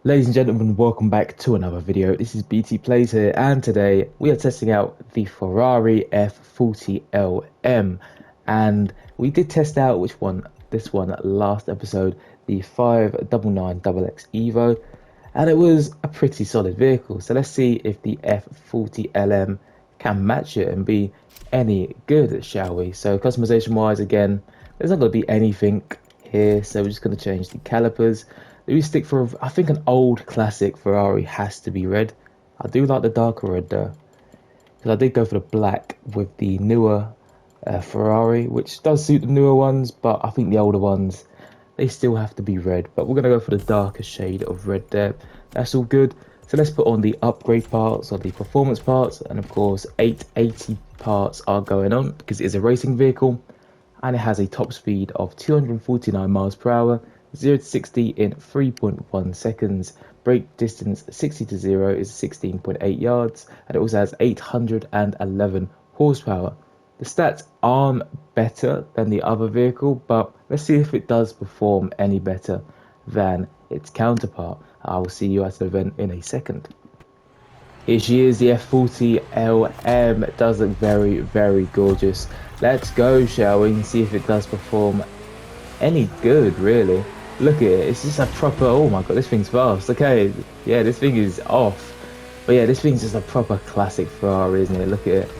Ladies and gentlemen, welcome back to another video. This is BT Plays here, and today we are testing out the Ferrari F40 LM. And we did test out this one last episode, the 599XX Evo, and it was a pretty solid vehicle. So let's see if the F40 LM can match it and be any good, shall we? So customization wise, again, there's not going to be anything here, so we're just going to change the calipers. We stick for, I think, an old classic Ferrari has to be red. I do like the darker red though, because I did go for the black with the newer Ferrari, which does suit the newer ones, but I think the older ones, they still have to be red. But we're going to go for the darker shade of red there. That's all good. So let's put on the upgrade parts or the performance parts, and of course 880 parts are going on because it is a racing vehicle and it has a top speed of 249 miles per hour, 0 to 60 in 3.1 seconds. Brake distance 60 to 0 is 16.8 yards, and it also has 811 horsepower. The stats aren't better than the other vehicle, but let's see if it does perform any better than its counterpart. I will see you at the event in a second. Here she is, the F40 LM. It does look very, very gorgeous. Let's go, shall we, and see if it does perform any good, really. Look at it, it's just a proper, oh my god, this thing's fast. Okay, yeah, this thing is off. But yeah, this thing's just a proper classic Ferrari, isn't it? Look at it.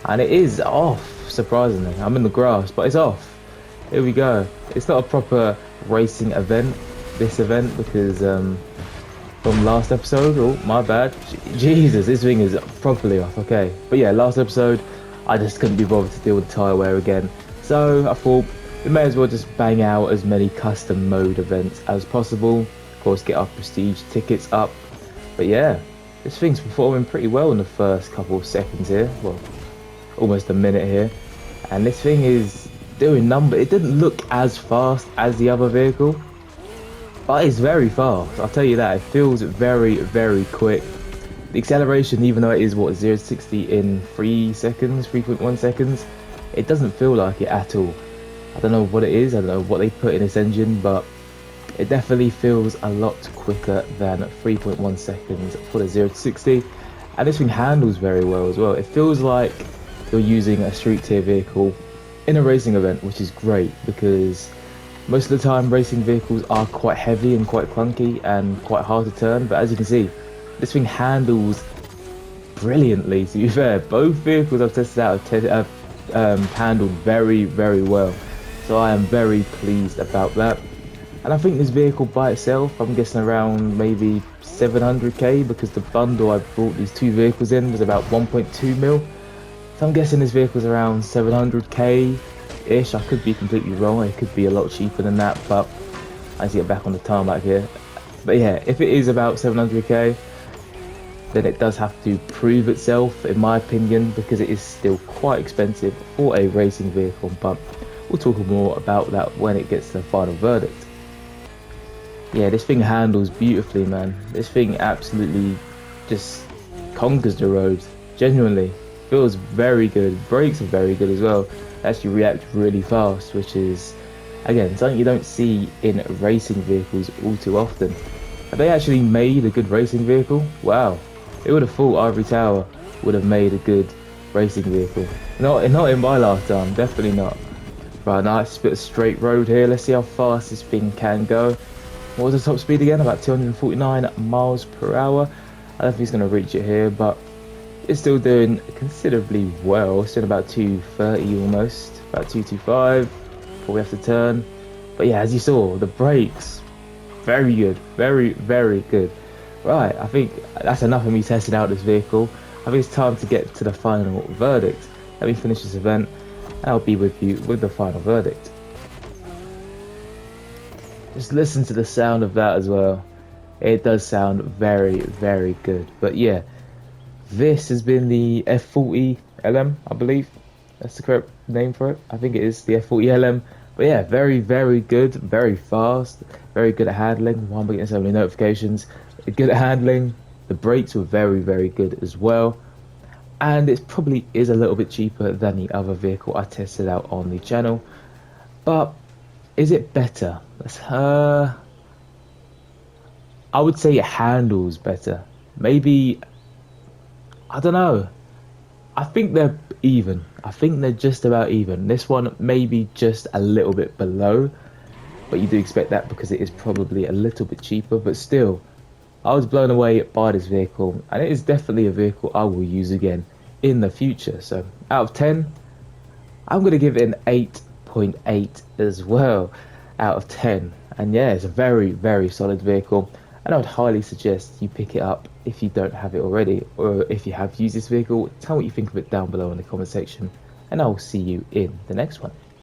And it is off, surprisingly. I'm in the grass, but it's off. Here we go. It's not a proper racing event, this event, because from last episode. Oh, my bad. Jesus, this thing is properly off. Okay, but yeah, last episode, I just couldn't be bothered to deal with the tyre wear again. So I thought we may as well just bang out as many custom mode events as possible. Of course, get our prestige tickets up. But yeah, this thing's performing pretty well in the first couple of seconds here. Well, almost a minute here. And this thing is doing number. It didn't look as fast as the other vehicle, but it's very fast, I'll tell you that. It feels very, very quick. The acceleration, even though it is, what, 0 to 60 in 3 seconds, 3.1 seconds, it doesn't feel like it at all. I don't know what it is, I don't know what they put in this engine, but it definitely feels a lot quicker than 3.1 seconds for the 0 to 60. And this thing handles very well as well. It feels like you're using a street tier vehicle in a racing event, which is great because most of the time racing vehicles are quite heavy and quite clunky and quite hard to turn, but as you can see, this thing handles brilliantly. To be fair, both vehicles I've tested out have handled very, very well, so I am very pleased about that. And I think this vehicle by itself, I'm guessing around maybe 700k, because the bundle I brought these two vehicles in was about 1.2 mil. So I'm guessing this vehicle's around 700k ish. I could be completely wrong, it could be a lot cheaper than that, but I need to get back on the tarmac here. But yeah, if it is about 700k, then it does have to prove itself, in my opinion, because it is still quite expensive for a racing vehicle. But we'll talk more about that when it gets to the final verdict. Yeah, this thing handles beautifully, man. This thing absolutely just conquers the roads. Genuinely feels very good. Brakes are very good as well. They actually react really fast, which is, again, something you don't see in racing vehicles all too often. Have they actually made a good racing vehicle? Wow, who would have thought Ivory Tower would have made a good racing vehicle? Not in my lifetime, definitely not. Right, nice bit of straight road here. Let's see how fast this thing can go. What was the top speed again? About 249 miles per hour. I don't think he's going to reach it here, but it's still doing considerably well. It's doing about 230 almost, about 225 before we have to turn. But yeah, as you saw, the brakes, very good, very, very good. Right, I think that's enough of me testing out this vehicle. I think it's time to get to the final verdict. Let me finish this event and I'll be with you with the final verdict. Just listen to the sound of that as well. It does sound very, very good. But yeah, this has been the F40 LM, I believe. That's the correct name for it. I think it is the F40 LM. But yeah, very, very good, very fast, very good at handling. Why am I getting so many notifications? Good at handling. The brakes were very, very good as well. And it probably is a little bit cheaper than the other vehicle I tested out on the channel. But is it better? I would say it handles better. Maybe, I don't know. I think they're even. I think they're just about even. This one maybe just a little bit below, but you do expect that because it is probably a little bit cheaper. But still, I was blown away by this vehicle, and it is definitely a vehicle I will use again in the future. So out of 10, I'm going to give it an 8.8 as well out of 10. And yeah, it's a very, very solid vehicle. And I would highly suggest you pick it up if you don't have it already, or if you have used this vehicle. Tell me what you think of it down below in the comment section, and I will see you in the next one.